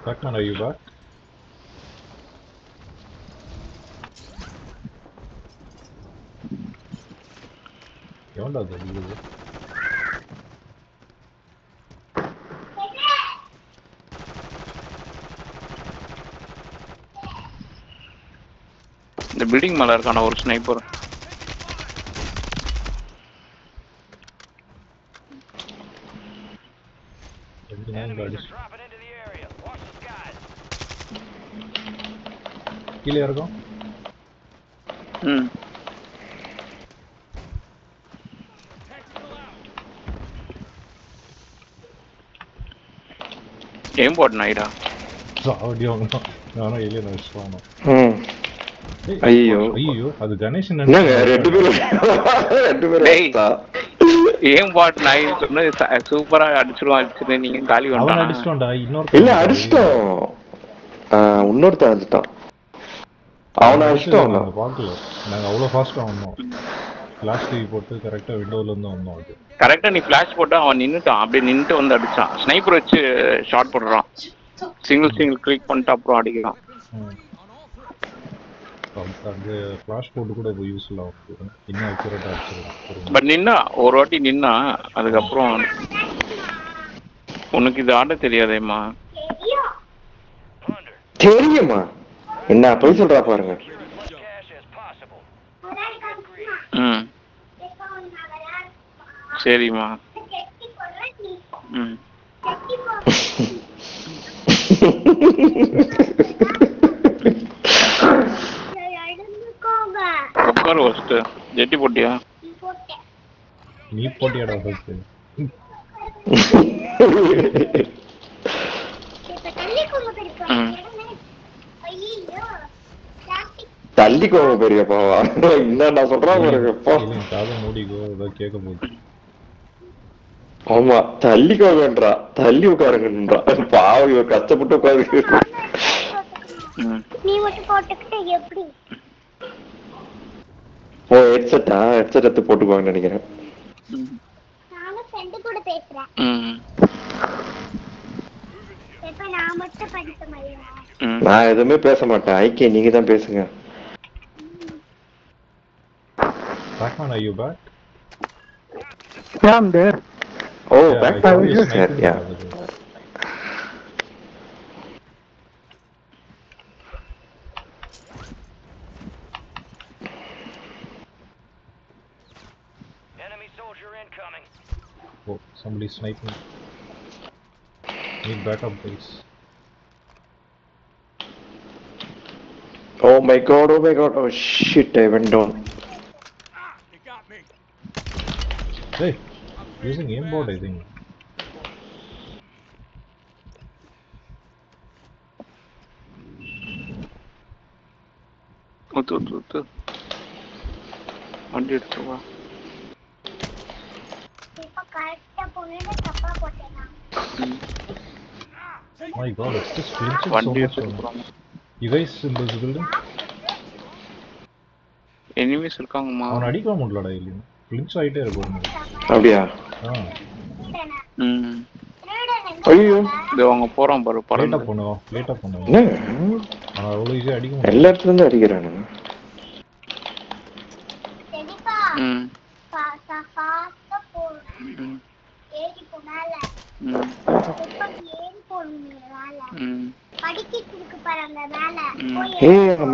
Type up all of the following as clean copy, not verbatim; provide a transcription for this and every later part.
Batman, are you back? எவன்டா அது அடிக்குது? இந்த பில்டிங் மேல இருக்கான ஒரு ஸ்னைப்பர். கீழே இருக்கும். ஏம் போட் நைடா. சாவடி வாங்க. நானா இல்ல நான் ஸ்வானோ. ஐயோ ஐயோ அது கணேசன் என்னங்க ரெண்டு பேரும் ஏம் பாட் நாய் சொன்னது சூப்பரா அடிச்சிருவான். நீங்க காலி அவன் வந்தானா? அடிச்சிட்டோம்டா. இன்னொரு இல்ல அடிச்சிட்டோம். இன்னொருத்த அடிச்சிட்டான். அவனை அடிச்சிட்டோம். நாங்க பார்க்கல. நாங்க அவ்வளவு ஃபாஸ்டா வந்தோம். ஃபிளாஷ் டிவி போட்டு கரெக்டா விண்டோல இருந்து வந்தோம். அது கரெக்டா நீ ஃபிளாஷ் போட்டு அவன் நின்னுட்டான். அப்படியே நின்னுட்டு வந்து அடிச்சான். ஸ்னைப்பர் வச்சு ஷாட் போடுறான். சிங்கிள் கிளிக் பண்ணிட்டு அப்புறம் அடிக்கிறான். அந்த ஃபிளாஷ் போட்டு கூட இப்போ யூஸ்ஃபுல் ஆகும். இன்னும் அக்யூரேட்டா அடிச்சிருக்கான். பட் நின்னா ஒரு வாட்டி நின்னா அதுக்கப்புறம் உனக்கு இது ஆட தெரியாதேம்மா. தெரியுமா என்ன போய் சொல்றா பாருங்க. சரிம்மா. உட்காரு ஃபர்ஸ்ட். ஜெட்டி போட்டியா? நீ போட்டியாடா ஃபர்ஸ்ட்? தள்ளிக்கோங்க பெரியப்பாவா. என்ன சொல்றான் பாருங்க. காதை மூடிக்கோ ஏதோ கேட்க போகுது. ஆமா தள்ளிக்கோங்கன்றா. தள்ளி உட்காருங்கன்றா. பாவம் இவ கஷ்டப்பட்டு உட்காரு. ஓ ஹெட்செட்டா? ஹெட்செட் எடுத்து போட்டுக்குவாங்கன்னு நினைக்கிறேன். நான் எதுவுமே பேச மாட்டேன். ஐக்கிய நீங்க தான் பேசுங்க. Batman, are you back? Yeah, I'm there. Oh, yeah, back. I was just there. Yeah. Enemy soldier incoming. Oh, somebody's sniping. Need backup, please. Oh my god, oh my god, oh shit, I went down. He got me. Hey, using aimbot, I think. வண்டி எடுத்து வா. My god, it's just flinching வண்டி so எடுத்து much. போறாங்க. You guys in this building? Enemies இருக்காங்கம்மா. அவன் அடிக்க முடியலடா இல்லையா? ஃபிளின்ச் ஆயிட்டே இருக்கும். அப்படியா? ஐயோ இது அவங்க போறான் பாரு. லேட்டா பண்ணுவோம். லேட்டா பண்ணுவோம். அவன் அவ்வளவு ஈஸியா அடிக்க முடியல. எல்லா இடத்துல இருந்து அடிக்கிறானுங்க.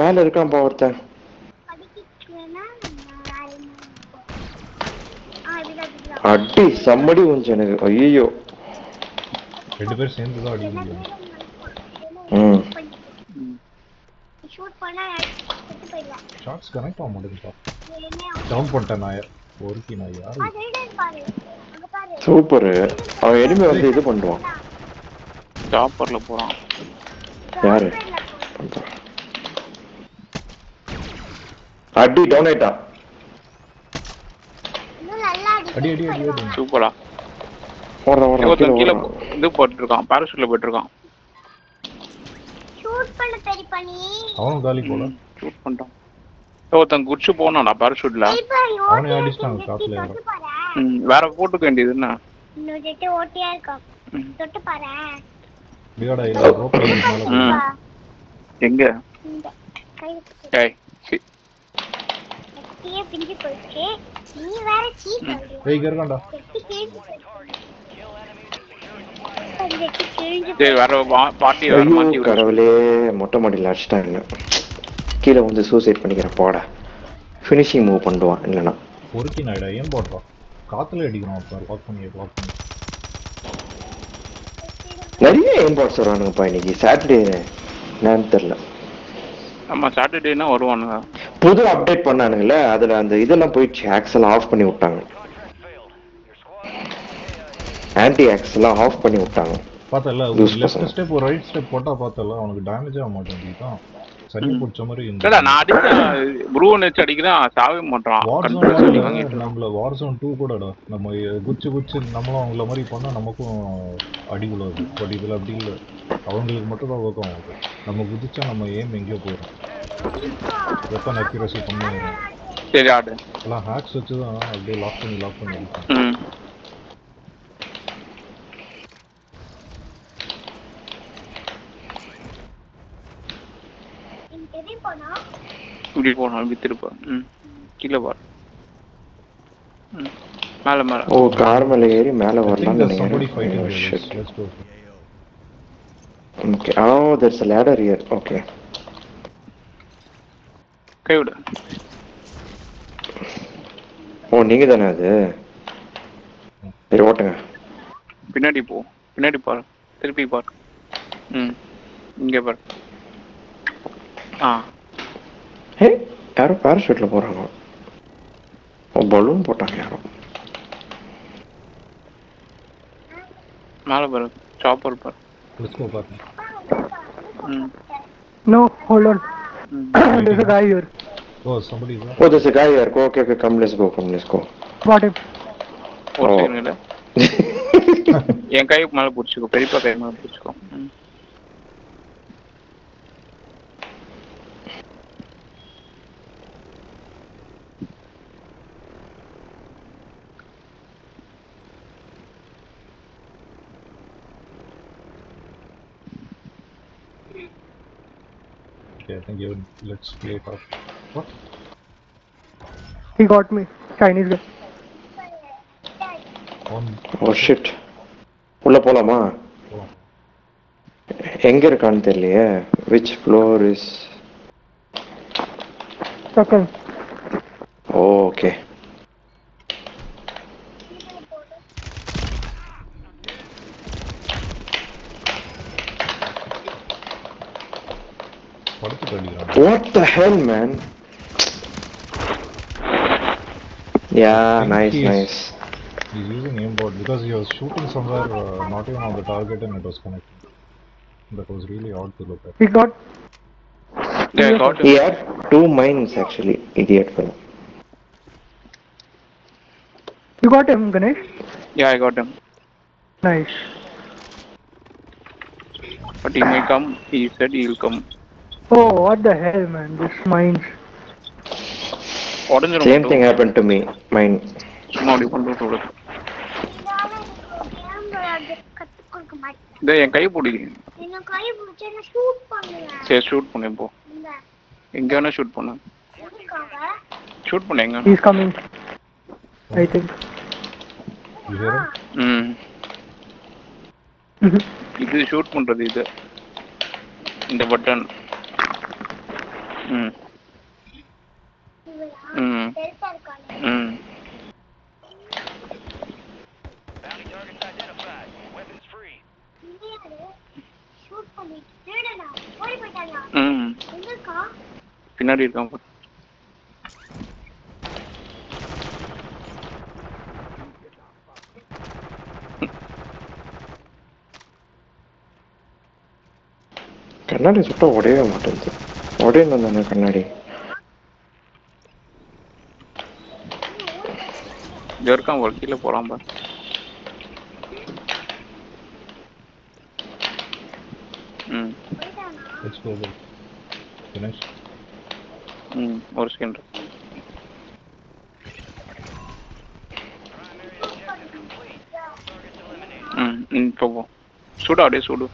மேல இருக்கான் பா ஒருத்தன். அடி சம்மடி வந்துச்சு எனக்கு. ஐயோ ரெண்டு பேர் சேர்ந்து தான் அடிக்க முடியும். ஷாட்ஸ் கனெக்ட் ஆக மாட்டேங்குது. டவுன் பண்ணிட்டேன் நான். ஒருக்கி நான் யாரு? சூப்பர். அவன் எனிமே வந்து இது பண்ணுவான். சாப்பர்ல போறான். யாரு? அடி டவுன் ஆயிட்டான். அடி அடி அடி அடி. சூப்பரா. கீழே இது போட்டுருக்கான். பாராசூட்ல போட்டுருக்கான். அவனும் காலி போல. ஷூட் பண்ணிட்டான். ஒருத்தன் குடிச்சு போனான்டா பாராசூட்ல. அவனை அடிச்சிட்டாங்க டாப்ல யாரோ. வேற போட்டுக்க வேண்டியது என்ன? பியோட இல்ல ரோப் மேல ம் எங்க ஏய் சி. ஏய் இங்க இருக்கான்டா. டேய் வர பாட்டி வர ஐயோ மாத்தி விடு. கடவுளே, மொட்டை மாடியில் அடிச்சிட்டாங்க. கீழே வந்து சூசைட் பண்ணிக்கிறேன் போட. ஃபினிஷிங் மூவ் பண்ணுவான் இல்லைன்னா. பொறுக்கி நாயிடா ஏன் போடுறான் காத்துல அடிக்கணும் அப்ப லாக் பண்ணி நிறைய எய்ம்பாட்ஸ் வருவானுங்கப்பா இன்னைக்கு சாட்டர்டே. என்னன்னு தெரியல. ஆமா சாட்டர்டேனா வருவானுங்க. புது அப்டேட் பண்ணானுங்கல்ல, அதுல அந்த இதெல்லாம் போயிடுச்சு. ஆக்சல் ஆஃப் பண்ணி விட்டாங்க. ஆன்டி ஆக்செல்லாம் ஆஃப் பண்ணி விட்டாங்க. பார்த்தல Loose லெஃப்ட் பசங்க. ஸ்டெப் ஒரு ரைட் ஸ்டெப் போட்டா பார்த்தல அவனுக்கு டேமேஜ் ஆக மாட்டேங்குது. சரி பிடிச்ச மாதிரி இல்லடா நான் அடிச்சேன் ப்ரூவன் வச்சு அடிக்கிறேன் சாவே மாட்டான். நம்மள வார்சோன் 2 கூடடா நம்ம குச்சி நம்மளும் அவங்கள மாதிரி பண்ணா நமக்கும் அடி விழுது. பட் இதுல அப்படி இல்லை, அவங்களுக்கு மட்டும் தான் ஒர்க் ஆகும். நம்ம குதிச்சா நம்ம ஏம் எங்கேயோ போயிடும். வெப்பன் அக்யூரசி கம்மியாக வரும். சரி ஆடு எல்லாம் ஹேக்ஸ் வச்சு தான் அப்படியே லாக் பண்ணி அடிக்கும். ம் இப்படி போனோம் இப்படி திருப்ப. ம் கீழே பாரு. ம் மேலே மேலே. ஓ கார் மேல ஏறி மேல I think வரலாம்னு there's somebody fighting நினைக்கிறேன். here. Shit. Let's go. Okay. Oh, there's a ladder here. Okay. கை விடு. ஓ நீங்க தானே அது? சரி ஓட்டுங்க. பின்னாடி போ, பின்னாடி பாரு, திருப்பி பாரு. ம் இங்கே பாரு. ஆ ஹே யாரோ பேராஷூட்ல போறாங்க. ஓ பலூன் போட்டாங்க யாரோ. மேலே பாரு, சாப்பர் பாரு. Let's go back. ம் No, hold on. There's a guy here. Oh, somebody is there. Oh, there's a guy here. Okay, come, let's go. Got him. ஒரு செகண்ட். என் கை மேலே பிடிச்சிக்கோ, பெரியப்பா கை மேலே பிடிச்சிக்கோ. ம் Okay, I think let's play it off. What? He got me. Chinese guy. On. Oh shit. உள்ள போலாமா? Oh. எங்க இருக்கான்னு தெரியலையே. Which floor is? Second. Oh, okay. படுத்துட்டு அடிக்கிறான். What the hell, man? Yeah, nice. He's using aimbot because he was shooting somewhere not even on the target and it was connecting. That was really odd to look at. He got. Yeah, got it. He had 2 mines actually, idiot fellow. You got him, Ganesh? Yeah, I got him. Nice. But he may come. He said he'll come. Oh, what the hell, man? This mines. உடஞ்சிரும். Same thing happened to me. Mine. சும்மா அப்படி கொண்டு விடு. இதே என் கை பிடி. சரி shoot பண்ணு போ. எங்க வேணா ஷூட் பண்ணு. ஷூட் பண்ணு எங்க. He's coming. I think. You hear him? ம் இது ஷூட் பண்றது இது. இந்த பட்டன். ம் ம் ம் Bounty targets identified. Weapons free. ம் பின்னாடி இருக்கான் பாரு. கண்ணாடி சுட்டா உடையவே மாட்டேங்குது. உடையணும் தானே கண்ணாடி. இங்க இருக்கான் ஒரு கீழே போறான் பாரு. ம் Let's go. Finish. ம் ஒரு செகண்ட். ம் இப்போ போ. சுடு அப்படியே சுடு.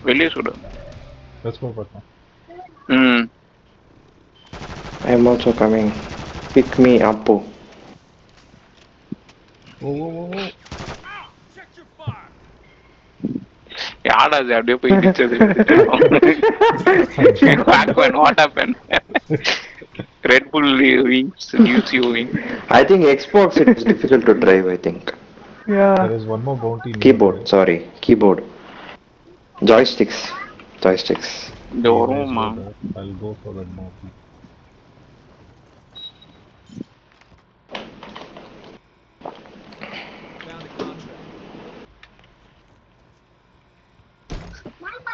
வெளியே சுடு. Let's go Batman. ம் I am also coming. Pick me up. Oh. யாடா அது அப்படியே போய் இடிச்சது. Pac-Man, what happened? Red Bull wings, UC wing. I think Xbox it is difficult to drive, I think. Yeah. There is one more bounty. Keyboard, sorry. Keyboard. Joysticks. இந்த வருமா? I'll go for that bounty. Bounty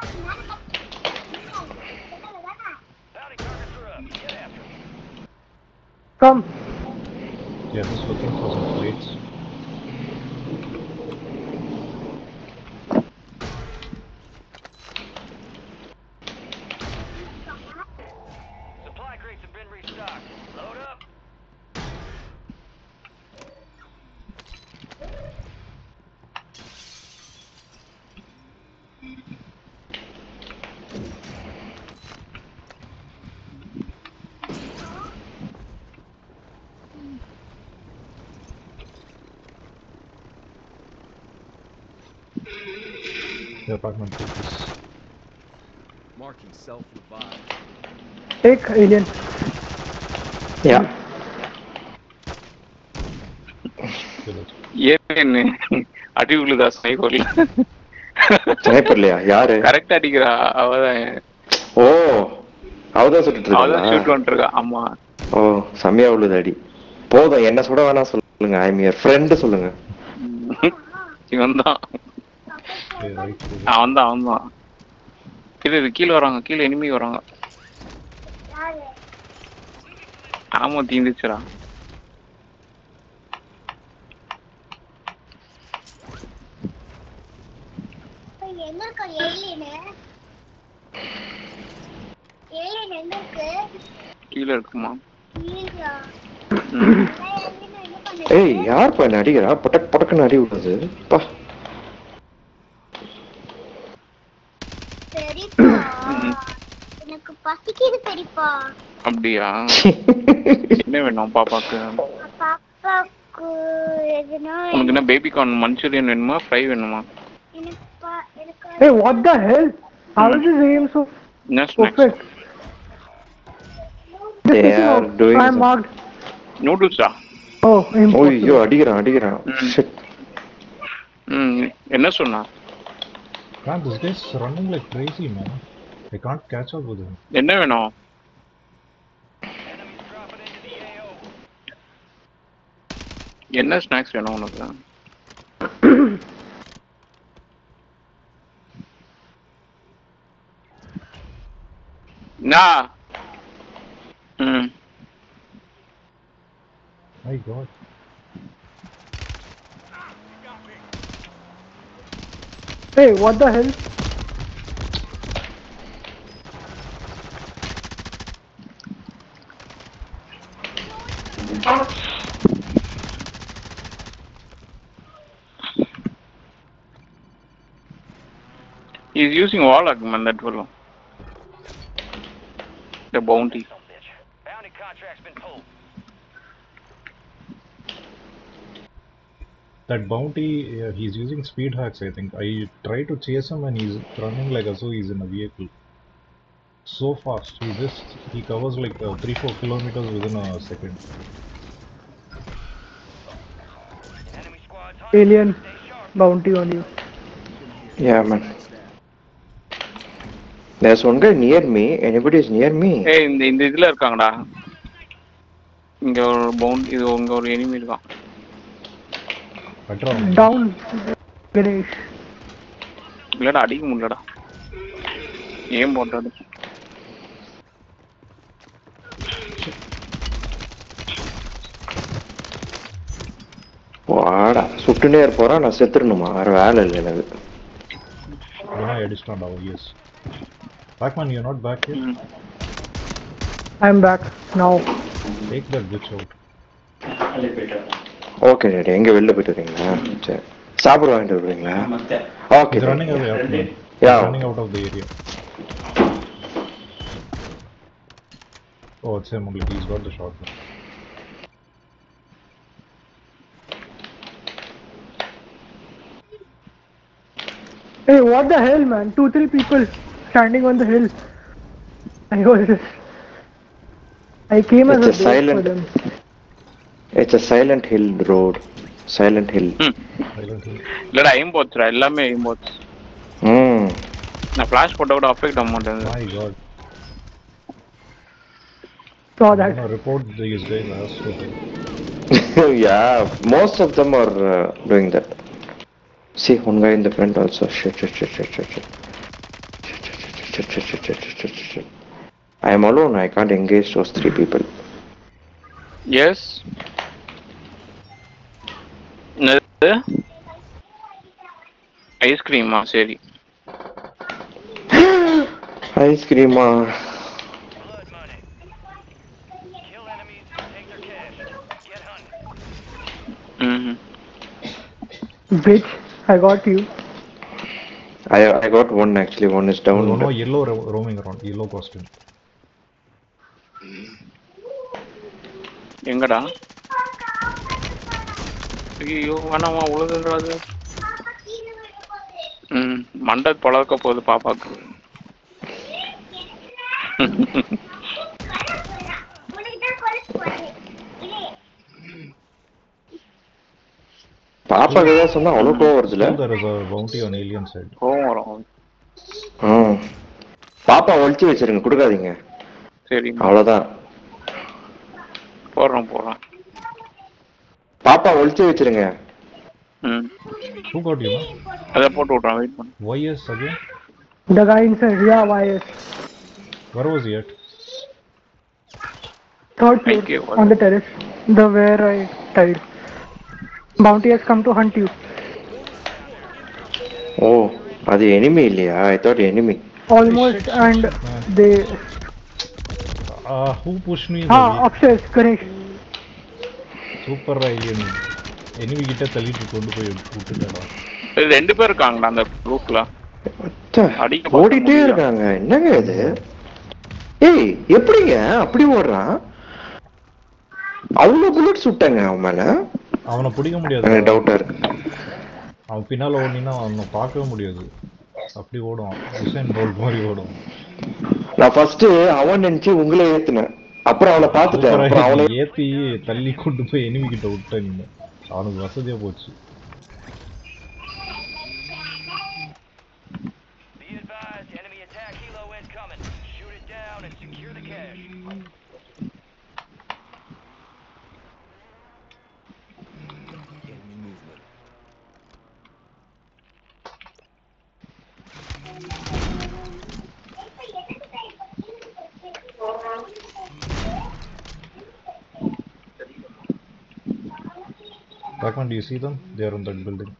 targets are up. Get after them. Come. Yeah, just looking for some plates. Supply crates have been restocked. Load up. The apartment take this. Marking self-revive. Take alien. Yeah. Okay, let's go. ஏன்னு அடி விழுதா ஸ்னைப்பர்ல. ஸ்னைப்பர்லையா? யாரு? Correct அடிக்கிறா அவதான். ஓ, அவதான் சுட்டுட்டு அவதான் shoot இருக்கா? பண்ணிட்டு இருக்கா. ஆமா. ஓ, செம்மையா உள்ளது அடி. போதும், என்ன சுட வேணாம் சொல்லுங்க. ஐ எம் யுவர் ஃப்ரெண்ட் சொல்லுங்க. இவன் தான். Okay, right. அவன் தான். இது கீழே வராங்க, கீழே எனிமி வராங்க. ஆமா தீந்துச்சுடா. எங்க இருக்கா ஏலியன்? ஏலியன் எங்க இருக்கு? கீழே இருக்குமா? இல்லையா? ம். என்ன பண்ணு? ஏய், யார் பா என்ன அடிக்கிறா? பட்டக்குன்னு அடி விடுறது. பா. பெரியப்பா, எனக்கு பசிக்குது பெரியப்பா. அப்படியா? என்ன வேணும் பாப்பாக்கு? பாப்பாக்கு எதுனா உனக்கு என்ன பேபி கார்ன் மஞ்சூரியன் வேணுமா, ஃப்ரை வேணுமா? எனக்கு Hey, what the hell? How is this aim so என்ன snacks? perfect? They are doing I'm some- marked. நூடுல்ஸா? Oh, ஐயோ, impossible. அடிக்கிறான். ம். Shit. என்ன சொன்னா? Man, this guy's running like crazy, man. I can't catch up with him. என்ன வேணும்? Enemies dropping into the AO. என்ன snacks வேணும் உனக்கு? ம். My God. Hey, what the hell? He's using wall argument, that fellow. The bounty. Son of a bitch. Bounty contract's been pulled. That bounty, he's using speed hacks, I think. I try to chase him and he's running like as though he's in a vehicle. So fast. He covers like 3-4 kilometers within a second. Enemy squad's hunting. Alien Stay sharp. bounty on you. Yeah, man. There's one guy near me. Anybody is near me? ஏய் இந்த இதுல இருக்காங்கடா. இங்க ஒரு bound இங்க ஒரு enemy இருக்கான். Down, Ganesh. இல்லடா அடிக்க முடியலடா. ஏன் போட்டாடு? வாடா, சுட்டுனே இருப்போறான். நான் செத்துறணுமா? வேற வேலை இல்லை எனக்கு. I understand now, yes. Pac-Man, you're not back here? I'm back now. Take that bitch out. Okay daddy, எங்க வெளில போயிட்டு வரீங்களா? சரி, சாப்பிட வாங்கிட்டு வருவீங்களா? Okay. He's running away, up. Yeah. Running out of the area. Oh, it's him only. He's got the shotgun. Hey, what the hell, man? 2-3 people standing on the hill. I was just... I came as It's a a bait for silent. them. It's a silent hill road. Silent hill. Silent hill. இல்லடா aim போச்சுடா, எல்லாமே aim போச்சு. Hmm. நான் flash போட்ட கூட affect ஆக மாட்டேங்குது. My god. Saw I'm that. gonna report these guys as stupid. Yeah, most of them are doing that. See, one guy in the front also. Shit. I am alone. I can't engage those 3 people. S. என்னது? ஐஸ்கிரீமா? சரி. Ice cream. Blood money. Kill enemies, take their cash. Get hunting. ம். Bitch, I got you. I got one actually. One is down. One more yellow roaming around. Yellow costume. எங்கடா? ஐயோ வேணாமா உழுதுன்றாது. மண்டை பொழக்க போகுது பாப்பாக்கு. பாப்பா ஏதாவது சொன்னா அவ்வளோ கோவம் வருதுல. There is a bounty on alien side. கோவம் வரும். பாப்பா ஒழிச்சு வச்சிருங்க, கொடுக்காதீங்க. சரி அவ்வளோதான். போடுறோம். பாப்பா ஒழிச்சு வச்சிருங்க. Who got you? அதை போட்டு விட்றான், வெயிட் பண்ணு. YS again? The guy inside, yeah, YS. Where was he at? 3rd floor, Okay, what? on the terrace. The where I died. Bounty has come to hunt you. ஓ, அது enemy இல்லையா? I thought enemy. Almost, and they... Who pushed me? In the way? Upstairs, Ganesh. Super alien. Enemy கிட்ட தள்ளிட்டு கொண்டு போய் விட்டுட்டடா. 2 பேர் இருக்காங்கடா அந்த ரூஃப்ல. அடிக்க ஓடிட்டே இருக்காங்க. என்னங்க இது? ஏய், எப்படிங்க அப்படி ஓடுறான்? அவ்வளோ புல்லட் சுட்டாங்க அவன் மேல. அவனை பிடிக்க முடியாது. எனக்கு டவுட்டா இருக்கு. அவன் பின்னால ஓடினா அவனை பார்க்கவே முடியாது. அப்படி ஓடுவான். உசேன் போல்ட் மாதிரி ஓடுவான். நான் ஃபர்ஸ்ட் அவன் நினைச்சு உங்களை ஏத்துனேன். அப்புறம் அவனை பார்த்துட்டேன். அப்புறம் அவனை ஏத்தி தள்ளி கொண்டு போய் எனிமி கிட்ட விட்டேன். நீங்க அவனுக்கு வசதியா போச்சு. Be advised, enemy attack helo incoming. Shoot it down and secure the cash. Enemy movement. Backman, do you see them? They are in that building.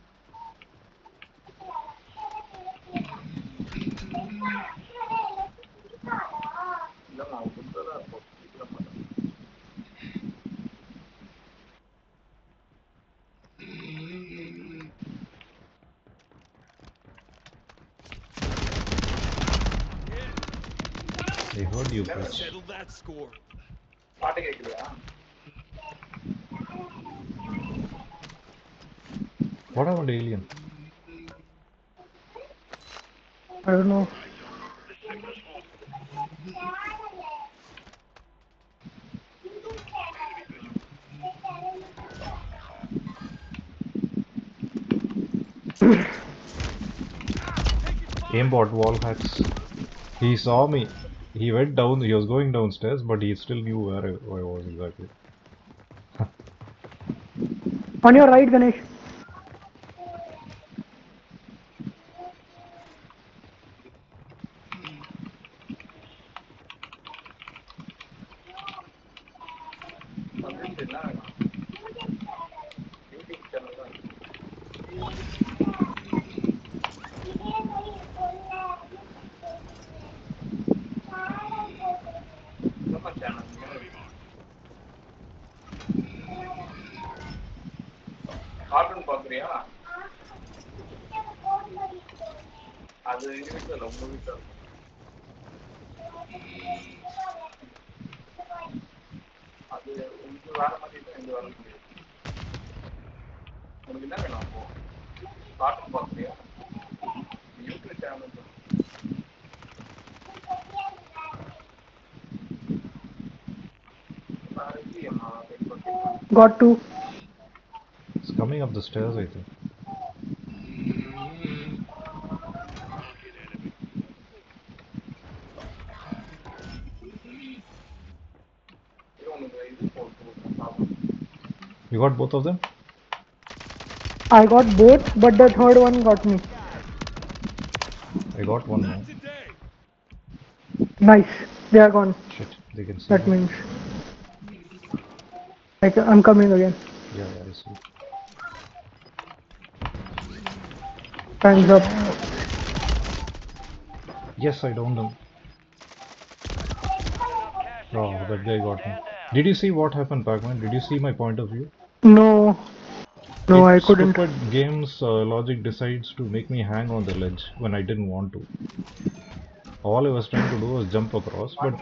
I heard you, That bitch. settled that score. What happened to alien? I don't know. Aimbot wall hacks. He saw me. He went down. He was going downstairs, but he still knew where I was exactly. On your right, Ganesh. Got two. It's coming up the stairs, I think. You got both of them? I got both, but the third one got me. I got one now. Today. Nice. They are gone. Shit, they can see That me. means. I'm coming again. Yeah, I see. Time's up. Yes, I downed him. Oh, Cash that guy got me. Stand down. Did you see what happened, Pac-Man? Did you see my point of view? No. No, I couldn't. Stupid game's logic decides to make me hang on the ledge when I didn't want to. All I was trying to do was jump across, but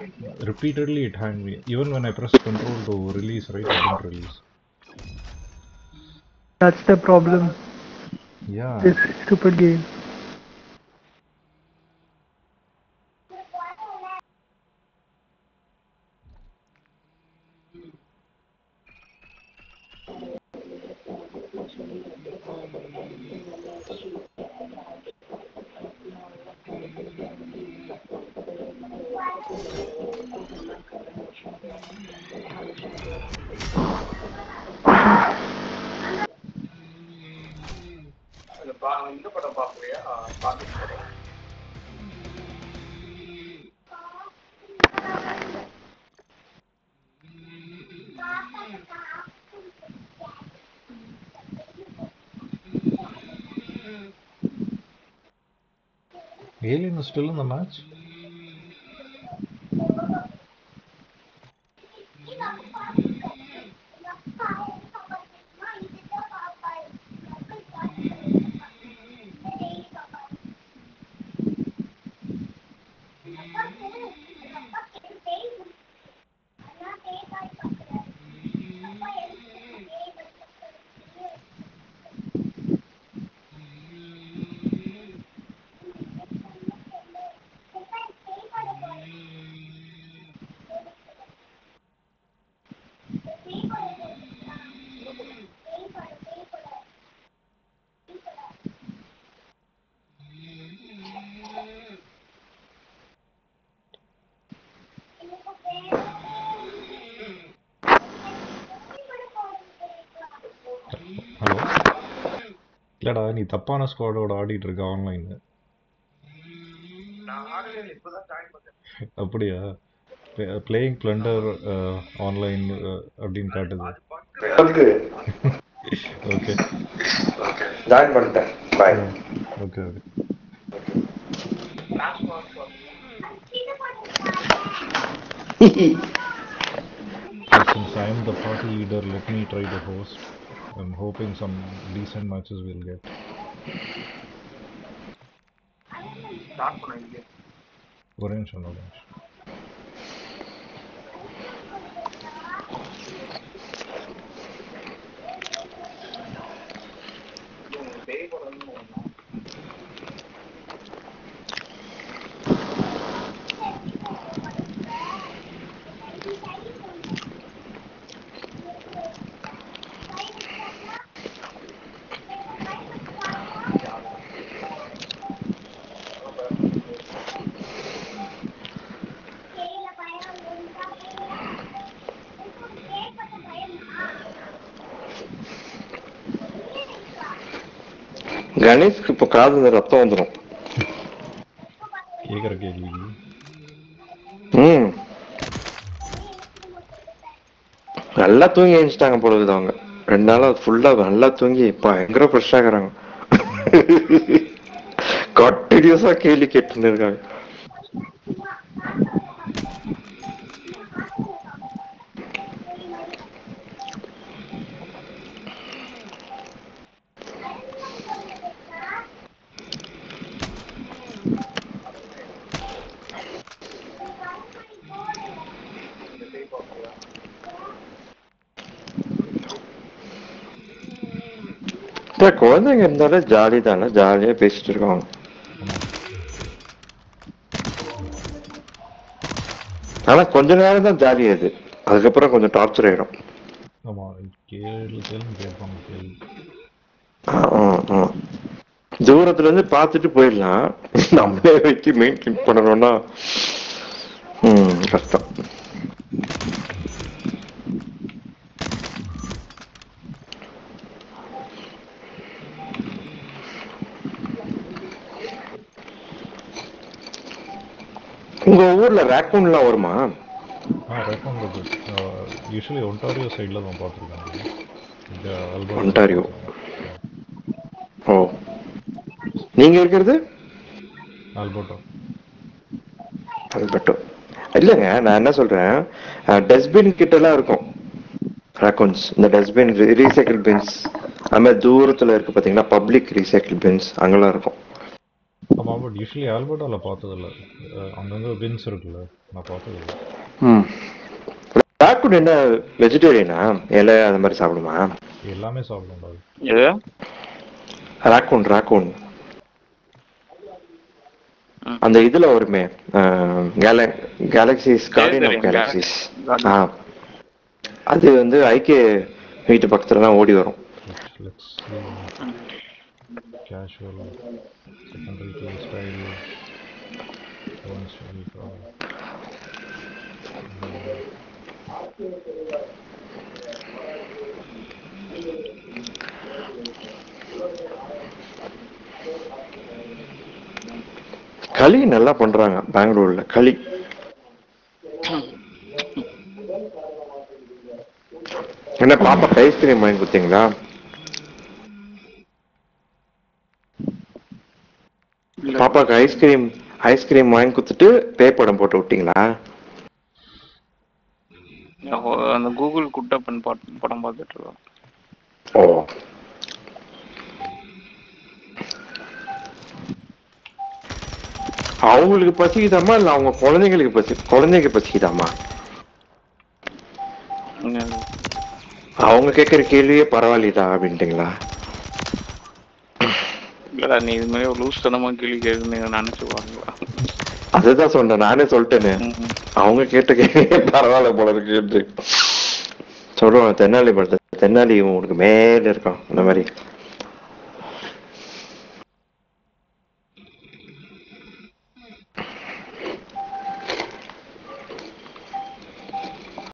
repeatedly it hanged me. Even when I pressed control to release, right, it didn't release. That's the problem. Yeah. This stupid game. Alien is still in the match? Hello இல்லடா நீ தப்பான ஸ்குவாடோட ஆடிட்டு இருக்க ஆன்லைன்ல. அப்படியா? Playing blender online அப்படின்னு காட்டுது. Okay join பண்ணிட்டேன். Bye. Okay okay. Since I am the party leader, let me try to host. I'm hoping some decent matches we'll get. ஒரு நிமிஷம் ஒரு நிமிஷம். கணேஷ்க்கு இப்போ காது ரத்தம் வந்துடும். கேக்குற கேள்வி. நல்லா தூங்கி எழுந்துட்டாங்க பொழுது. அவங்க 2 நாளா ஃபுல்லா நல்லா தூங்கி பயங்கர ஃப்ரெஷ் ஆகுறாங்க. கண்டினியூஸா கேள்வி கேட்டுன்னு இருக்காங்க. குழந்தைங்க இருந்தாலே ஜாலி தானே, ஜாலியா பேசிட்டு இருக்காங்க. ஆனா கொஞ்ச நேரம் தான் ஜாலி அது, அதுக்கப்புறம் கொஞ்சம் டார்ச்சர் ஆயிடும். ஆமா, கேள்வி கேட்பாங்க கேள்வி. தூரத்துல இருந்து பார்த்துட்டு போயிடலாம், நம்மளே வச்சு மெயின்டைன் பண்ணணும்னா கஷ்டம். உங்க ஊர்ல ரேக்கூன்லாம் வருமா? ரேக்கூன் இருக்கு. யூஸ்வலி ஒன்டாரியோ சைடில் தான் பார்த்துருக்காங்க. இங்கே ஒன்டாரியோ. ஓ, நீங்க இருக்கிறது ஆல்பர்டா. ஆல்பர்டோ இல்லைங்க, நான் என்ன சொல்றேன், டஸ்ட்பின் கிட்ட எல்லாம் இருக்கும் ரேக்கூன்ஸ். இந்த டஸ்ட்பின் ரீசைக்கிள் பின்ஸ் அது மாதிரி தூரத்துல இருக்கு பாத்தீங்கன்னா, பப்ளிக் ரீசைக்கிள் பின்ஸ் அங்கெல்லாம் இருக்கும். ஆமாம், பட் யூஸ்வலி ஆல்பர்டாவில் பார்த்ததில்ல. அங்கங்கே பின்ஸ் இருக்குல்ல, நான் பார்த்ததில்ல. ரேக்கூன் என்ன வெஜிடேரியனா, இலை அது மாதிரி சாப்பிடுமா? எல்லாமே சாப்பிடும். ரேக்கூன் அந்த இதுல வருமே, கேலக்சிஸ், கார்டியன் ஆஃப் கேலக்சிஸ். அது வந்து ஐக்கிய வீட்டு பக்கத்துல தான் ஓடி வரும். கேஷுவல் செகண்டரி ஸ்டைல் களி நல்லா பண்றாங்க பெங்களூர்ல. களி என்ன பாப்பாக்கு ஐஸ்கிரீம் வாங்கி கொடுத்தீங்களா? பாப்பாக்கு ஐஸ்கிரீம் வாங்கி கொடுத்துட்டு பேப்படம் போட்டு விட்டீங்களா? அந்த கூகுள் குட்டப்பன் படம் பார்த்துட்டு இருக்கோம். ஓ, அவங்களுக்கு பசிக்குதாமா இல்ல அவங்க குழந்தைங்க பசிக்குதாமா? அவங்க கேட்கிற கேள்வியே பரவாயில்லடா அப்படின்ட்டுங்களா? இல்லடா, நீ இது மாதிரி ஒரு லூஸ் தனமா கேள்வி கேட்குன்னு நினைச்சுவாங்களா? அதுதான் சொன்னேன், நானே சொல்லிட்டேன்னு. அவங்க கேட்ட கேள்வியே பரவாயில்ல போல இருக்கு சொல்லுவாங்க. தென்னாலி படத்தை, தென்னாலி உனக்கு மேல இருக்கான் அந்த மாதிரி.